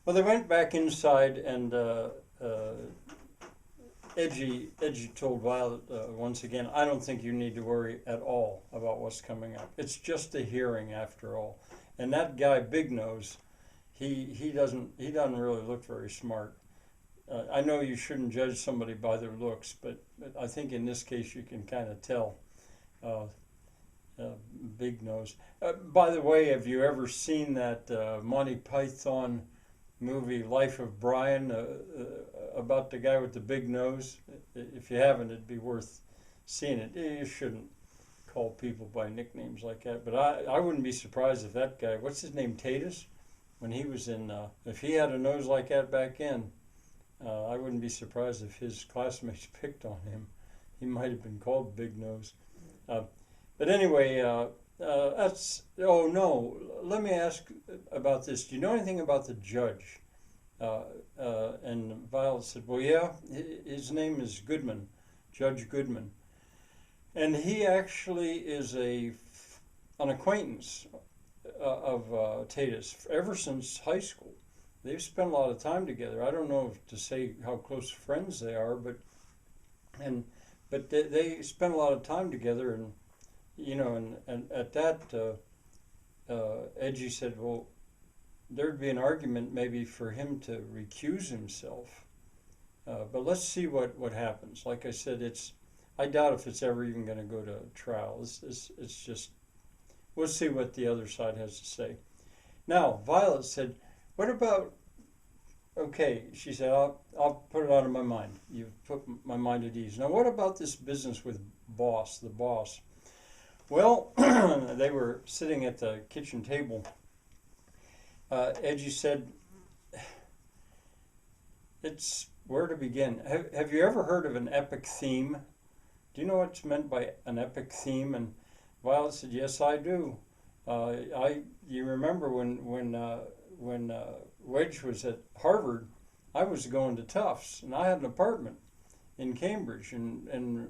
Well, they went back inside, and Edgy told Violet once again, "I don't think you need to worry at all about what's coming up. It's just a hearing after all." And that guy, Big Nose, he doesn't really look very smart. I know you shouldn't judge somebody by their looks, but I think in this case you can kind of tell. Uh, uh, Big Nose. By the way, have you ever seen that Monty Python movie Life of Brian about the guy with the big nose? If you haven't, it'd be worth seeing it. You shouldn't call people by nicknames like that, but I wouldn't be surprised if that guy, what's his name, Tatus, when he was in, if he had a nose like that back in, I wouldn't be surprised if his classmates picked on him. He might have been called Big Nose. Uh, but anyway, that's, oh no, let me ask about this. Do you know anything about the judge? And Violet said, well, yeah, his name is Goodman, Judge Goodman. And he actually is an acquaintance of Tatus ever since high school. They've spent a lot of time together. I don't know if to say how close friends they are, and but they spent a lot of time together, and and at that, Edgy said, well, there'd be an argument maybe for him to recuse himself. But let's see what happens. Like I said, I doubt if it's ever even going to go to trial. It's just, we'll see what the other side has to say. Now, Violet said, what about, okay, she said, I'll put it out of my mind. You've put my mind at ease. Now, what about this business with the boss? Well, they were sitting at the kitchen table. Edgy said, it's where to begin. Have you ever heard of an epic theme? Do you know what's meant by an epic theme? And Violet said, yes, I do. You remember when Wedge was at Harvard, I was going to Tufts, and I had an apartment in Cambridge, and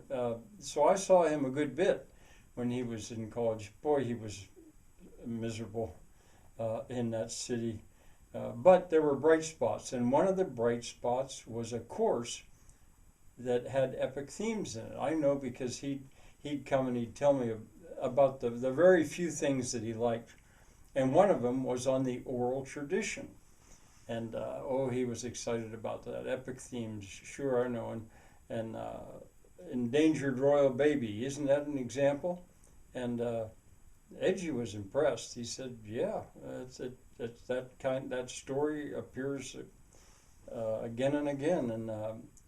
so I saw him a good bit when he was in college. Boy, he was miserable in that city. But there were bright spots, and one of the bright spots was a course that had epic themes in it. I know because he'd come and he'd tell me about the very few things that he liked, and one of them was on the oral tradition. And he was excited about that. Epic themes, sure, I know. And endangered royal baby, isn't that an example? And Edgy was impressed. He said, yeah, that story appears again and again. And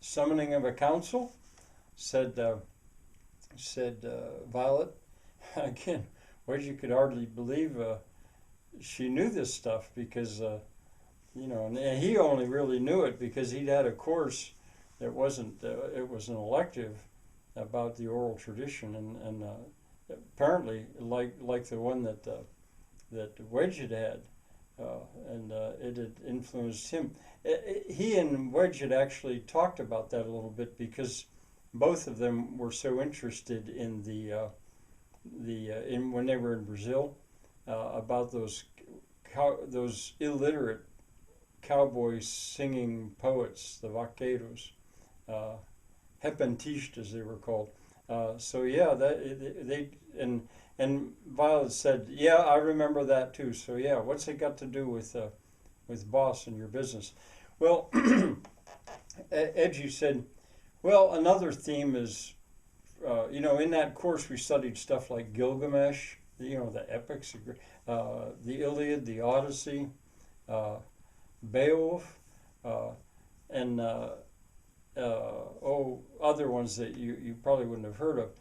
summoning of a council, said Violet. Again, Wedgie could hardly believe she knew this stuff, because and he only really knew it because he'd had a course that wasn't it was an elective about the oral tradition, and apparently like the one that Wedge had, and it had influenced him. He and Wedge had actually talked about that a little bit, because both of them were so interested in in when they were in Brazil, about those illiterate cowboy singing poets, the vaqueiros, repentistas they were called. So yeah, they and Violet said, yeah, I remember that too. So yeah, what's it got to do with boss and your business? Well, Edgy said, well, another theme is, in that course we studied stuff like Gilgamesh, the epics, the Iliad, the Odyssey, Beowulf, and other ones that you probably wouldn't have heard of,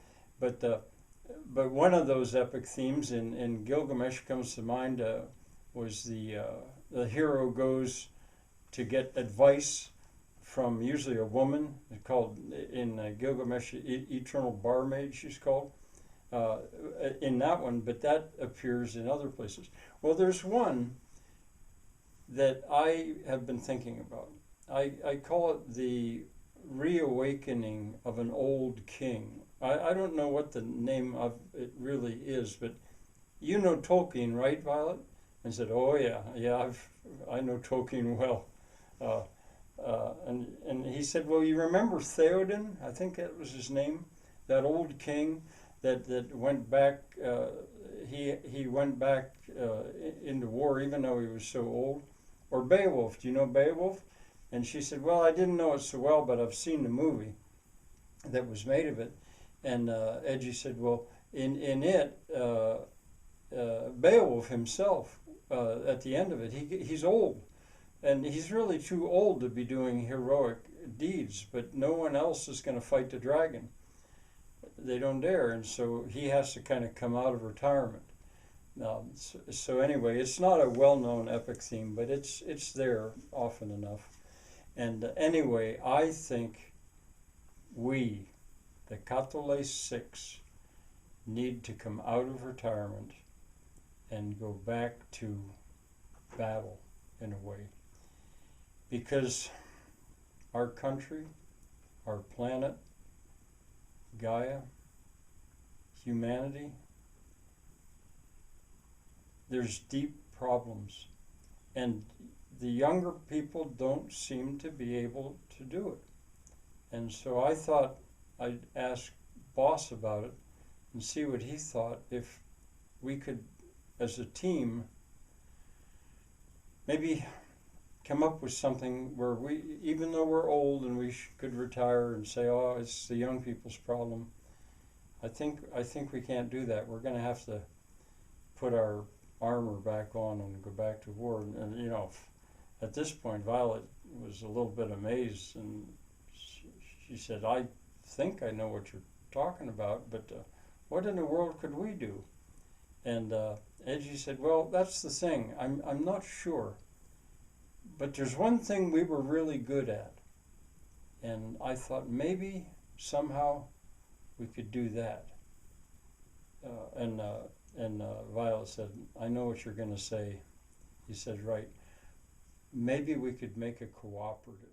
but one of those epic themes in Gilgamesh comes to mind, was the hero goes to get advice from usually a woman called in Gilgamesh Eternal Barmaid, she's called in that one, but that appears in other places. Well, there's one that I have been thinking about. I call it the reawakening of an old king. I don't know what the name of it really is, but you know Tolkien, right, Violet? I said, "Oh yeah, yeah, I know Tolkien well." Uh, and he said, "Well, you remember Theoden? I think that was his name. That old king that went back. He went back into war, even though he was so old. Or Beowulf. Do you know Beowulf?" And she said, "Well, I didn't know it so well, but I've seen the movie that was made of it." And Edgy said, "Well, in it, Beowulf himself, at the end of it, he's old, and he's really too old to be doing heroic deeds. But no one else is going to fight the dragon. They don't dare, and so he has to kind of come out of retirement." So anyway, it's not a well-known epic theme, but it's there often enough. And anyway, I think we, the Catole 6, need to come out of retirement and go back to battle in a way. Because our country, our planet, Gaia, humanity, there's deep problems. And the younger people don't seem to be able to do it. And so I thought I'd ask Boss about it and see what he thought, if we could, as a team, maybe come up with something where we, even though we're old and we could retire and say, "Oh, it's the young people's problem." I think we can't do that. We're going to have to put our armor back on and go back to war. And you know, at this point, Violet was a little bit amazed, and she said, "I think I know what you're talking about, but what in the world could we do?" And Edgy said, "Well, that's the thing. I'm not sure, but there's one thing we were really good at." And I thought maybe somehow we could do that. And Violet said, "I know what you're going to say." He said, "Right. Maybe we could make a cooperative."